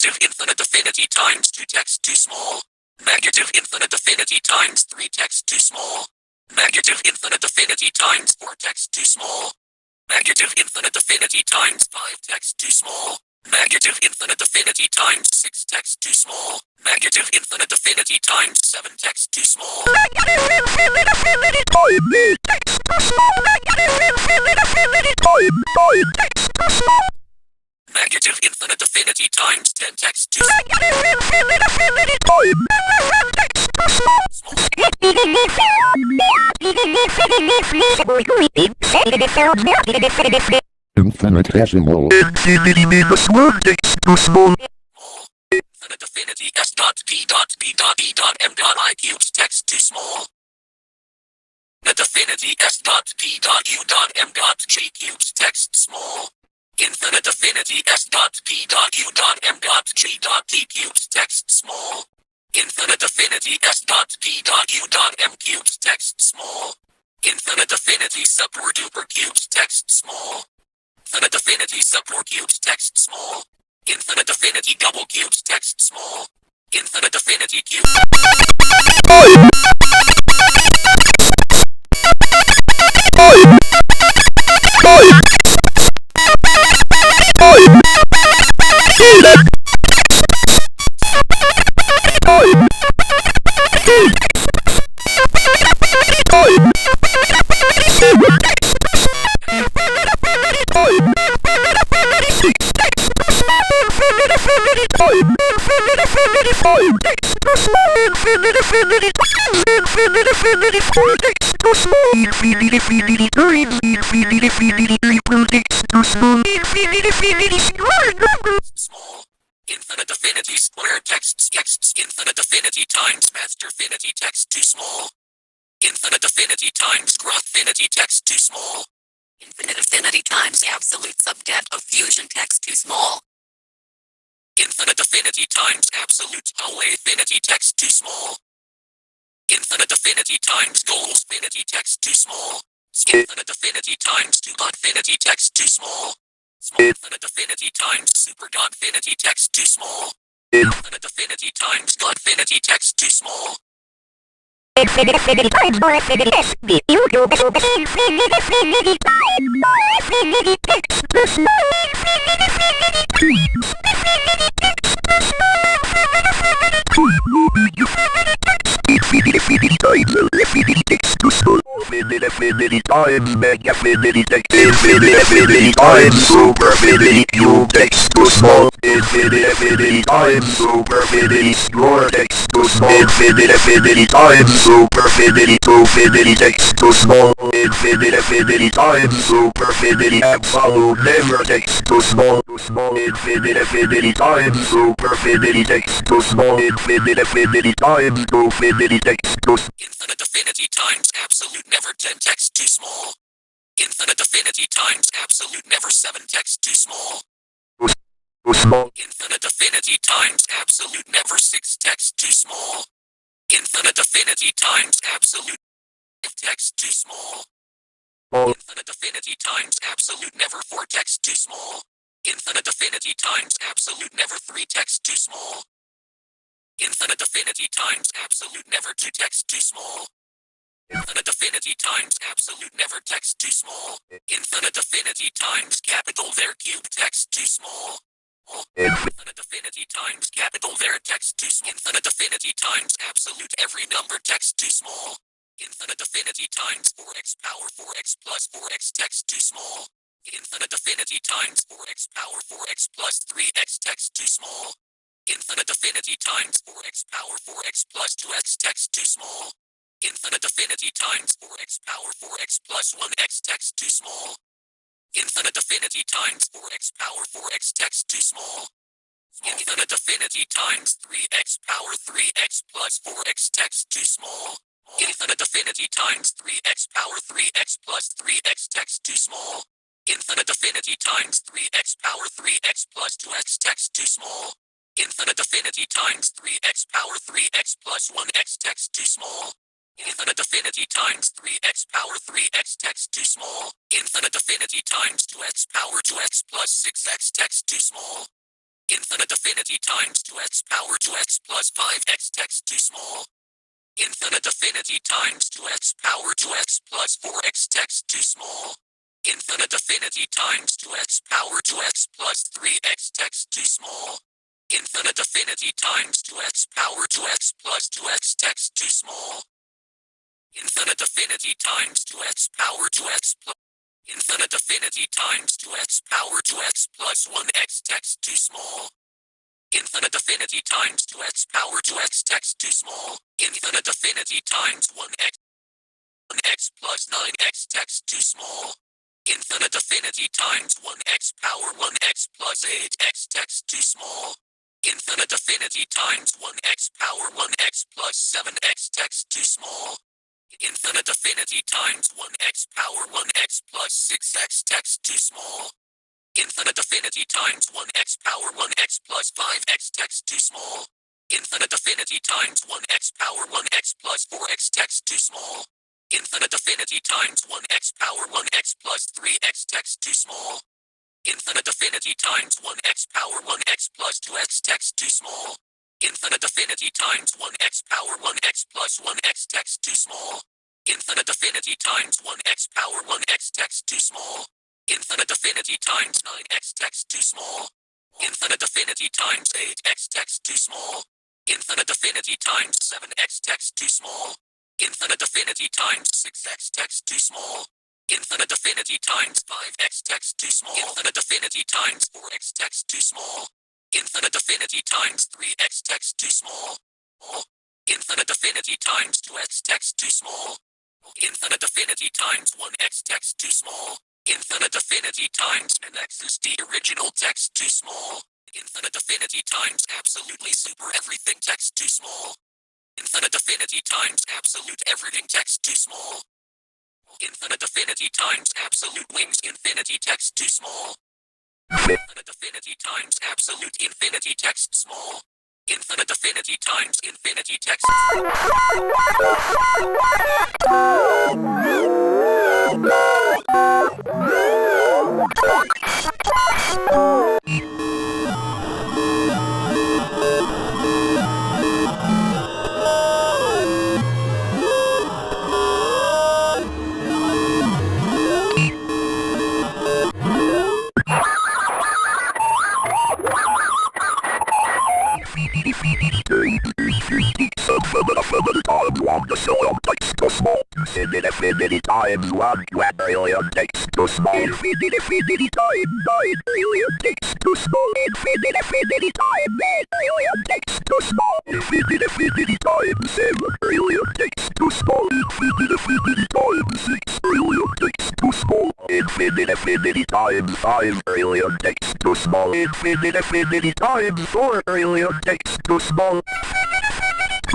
Negative infinite affinity times 2 text too small. Negative infinite affinity times 3 text too small. Negative infinite affinity times 4 text too small. Negative infinite affinity times 5 text too small. Negative infinite affinity times 6 text too small. Negative infinite affinity times 7 text too small. Negative infinite affinity text too small. Negative infinite affinity text too small. Negative infinite affinity times 10 text too small. Negative infinite affinity text too small. Infinitesimal. Infinity minus 1 text too small. Infinite affinity s dot p dot b dot e dot m dot I cubes text too small. Net affinity s dot p dot u dot m dot j cubes text small. Infinite affinity s dot p dot u dot m dot j dot t cubes text small. Infinite affinity s dot p dot u dot m cubes text small. Infinite affinity super duper cubes text small. Infinite affinity super cubes text small. Infinite affinity double cubes text small. Infinite affinity cube. Small. Infinite affinity square texts infinite affinity times master affinity text too small. Infinite affinity times growth affinity text too small. Infinite affinity times absolute subdet of fusion text too small. Infinite affinity times absolute hallway affinity text too small. Infinite affinity times goals affinity text too small. Infinite affinity times 2 dot affinity text too small. Infinite affinity times super dot affinity text too small. Infinite affinity times dot affinity text too small. Infinite affinity times more affinity s b u do infinite affinity times more affinity text too small. Infinite affinity times affinity text too small. Infinite affinity Infinity times affinity text too small. Infinite affinity times mega affinity text. Infinite affinity times super affinity cube text too small. Infinite affinity times super affinity score text too small. Infinite affinity times super affinity to affinity text too small. Infinite affinity times super affinity absolute never text too small. Infinite affinity times super affinity text too small. Infinite affinity times to affinity text too small. Infinite affinity times absolute never 10 text too small. Infinite affinity times absolute never 7 text too small. Infinite affinity times absolute never 6 text too small. Infinite affinity times absolute 5 text too small. Infinite affinity times absolute never 4 text too small. Infinite affinity times absolute never 3 text too small. Infinite affinity times absolute never 2 text too small. Infinite affinity times absolute never text too small. Infinite affinity times capital there cube text too small. Infinite affinity times capital there text too small. Infinite affinity times absolute every number text too small. Infinite affinity times 4x power 4x plus 4x text too small. Infinite affinity times 4x power 4x plus 3x text too small. Infinite affinity times 4x power 4x plus 2x text too small. Infinite affinity times 4x power 4x plus 1x text too small. Infinite affinity times 4x power 4x text too small. Infinite affinity times 3x power 3x plus 4x text too small. Infinite affinity times 3x power 3x plus 3x text too small. Infinite affinity times 3x power 3x plus 2x text too small. Infinite affinity times 3x power 3x plus 1x text too small. Infinite affinity times 3x power 3x text too small. Infinite affinity times 2x power 2x plus 6x text too small. Infinite affinity times 2x power 2x plus 5x text too small. Infinite affinity times 2x power 2x plus 4x text too small. Infinite affinity times 2x power 2x plus 3x text too small. Infinite affinity times 2x power 2x plus 2x text too small. Infinite affinity times 2x power 2x plus infinite affinity times 2x power 2x plus 1x text too small. Infinite affinity times 2x power 2x text too small. Infinite affinity times 1x plus 9x text too small. Infinite affinity times 1x power 1x plus 8x text too small. Infinite affinity times 1x power 1x plus 7x text too small. Infinite affinity times 1x power 1x plus 6x text too small. Infinite affinity times 1x power 1x plus 5x text too small. Infinite affinity times 1x power 1x plus 4x text too small. Infinite affinity times 1x power 1x plus 3x text too small. Infinite affinity times 1x power 1x plus 2x text too small. Infinite affinity times 1x power 1x plus 1x text too small. Infinite affinity times 1x power 1x text too small. Infinite affinity times 9x text too small. Infinite affinity times 8x text too small. Infinite affinity times 7x text too small. Infinite affinity times 6x text too small. Infinite affinity times 5x text too small. Infinite affinity times 4x text too small. Infinite affinity times 3x text too small. Infinite affinity times 2x text too small. Infinite affinity times 1x text too small. Infinite affinity times nx is the original text too small. Infinite affinity times absolutely super everything text too small. Infinite affinity times absolute everything text too small. Infinite affinity times absolute wings infinity text too small. Infinite affinity times absolute infinity text small. Infinite affinity times infinity text. Infinity times 1 quadrillion text too small. Infinity times 9 billion text too small. Infinity times 8 billion text too small. Infinity times 7 billion text too small. Infinity times 6 billion text too small. Infinity times 5 billion text too small. Infinity times 4 billion text too small.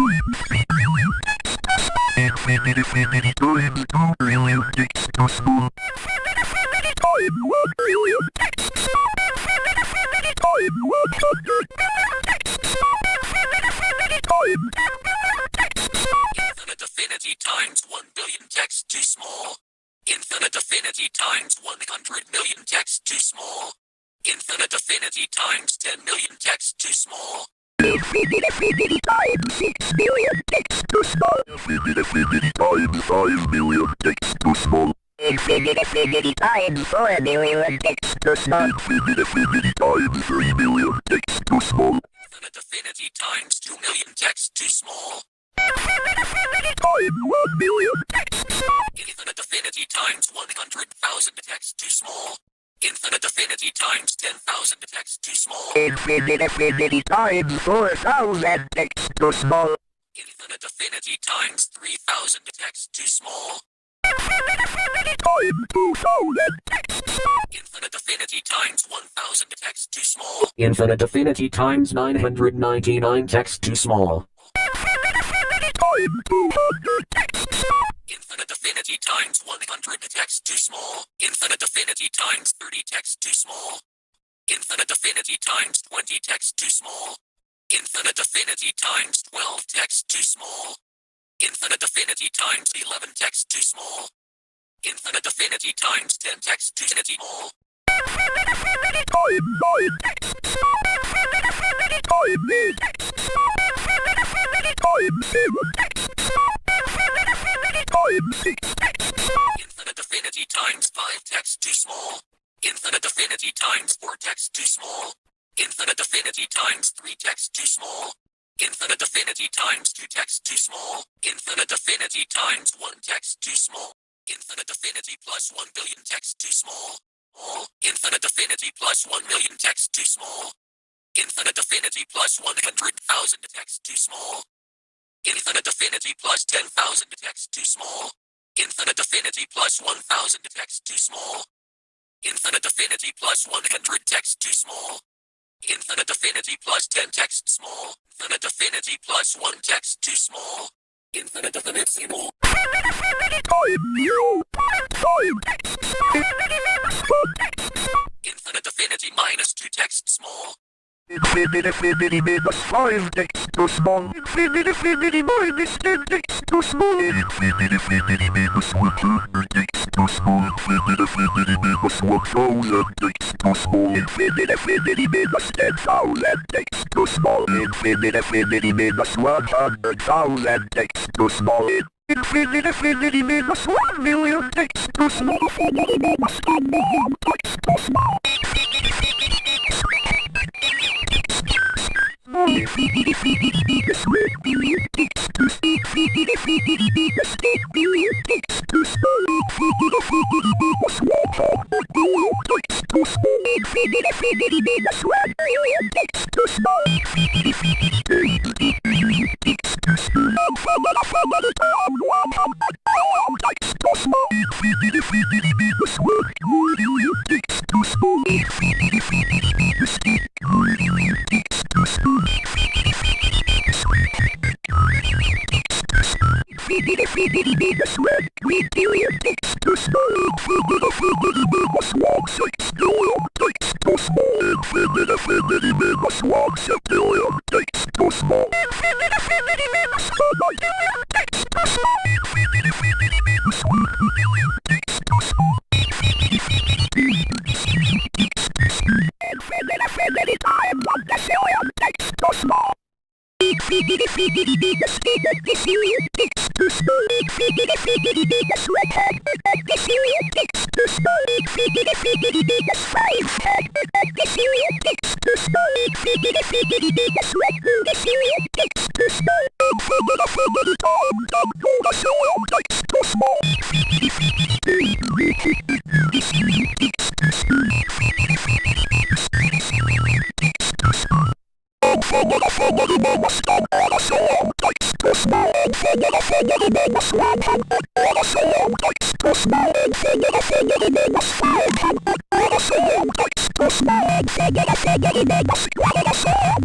Infinity times 2 billion text too small. Infinity times 1 billion text small. Infinity times 100 billion text small. Infinity times 10 billion text small. Infinite affinity times 1 billion text too small. Infinite affinity times 100 million text too small. Infinite affinity times 10 million text too small. Infinity times 6 billion text too small. Infinity times 5 billion text too small. Infinity times 4 billion text too small. Infinity times 3 billion text too small. Infinite affinity times 2 million text too small. Infinity times 1 billion text small. Infinite affinity times 100,000 text too small. Infinite affinity times 10,000 text too small. Infinity times 4,000 text too small. Infinite affinity times 3,000 text too small. Infinity times 2,000 text small. Infinite affinity times 1,000 text too small. Infinite affinity times 999 text too small. Infinity times 200 text small. Infinite affinity times 100 text too small. Infinite affinity times 30 text too small. Infinite affinity times 20 text too small. Infinite affinity times 12 text too small. Infinite affinity times 11 text too small. Infinite affinity times 10 text too small. Infinity times 9 text small. Infinite affinity times 5 text too small. Infinite affinity times 4 text too small. Infinite affinity times 3 text too small. Infinite affinity times 2 text too small. Infinite affinity times 1 text too small. Infinite affinity plus 1 billion text too small. All. Infinite affinity plus 1 million text too small. Infinite affinity plus 100,000 text too small. Infinite affinity plus 10,000 text too small. Infinite affinity plus 1,000 text too small. Infinite affinity plus 100 text too small. Infinite affinity plus 10 text small. Infinite affinity plus 1 text too small. Infinite affinity small. Infinite affinity minus 2 text small. Infinity minus 5 text too small. Infinity minus 10 text too small. Infinity minus 100 text too small. Infinity minus 1,000 text too small. Infinity minus 10,000 text too small. Infinity minus 100,000 text too small. Infinity minus 1 million text too small. Infinity minus 10 million text too small. Infinity minus 1 billion text too small. Infinity minus 10 billion text too small. Infinity minus 100 billion text too small. Infinity minus 1 billion text too small. Infinity billion text too small. Infinity 100 billion text too small. Infinity minus 1 billion text too small. Infinity minus 10 billion text too small. Infinity minus 100 text too small. Infinity minus 1 billion text too small. Infinity minus 1 6 billion text too small. Infinity minus 1 7 billion text too small. Infinity minus 4 billion text too small. Infinity minus 1 billion text too small. Infinity times 1 decillion text too small. Infinity minus 10 decillion text too small. Infinity minus 100 decillion text too small. Infinity minus 500 decillion text too small. Infinity minus 1 decillion text too small. Infinity times 1 decillion text too small. Infinity decillion text too small. Infinity minus 3 decillion text too small. Infinity minus 10 decillion text too small. Infinity minus 100 decillion text too small. Infinity minus 500 decillion text too small. Infinity minus 1 decillion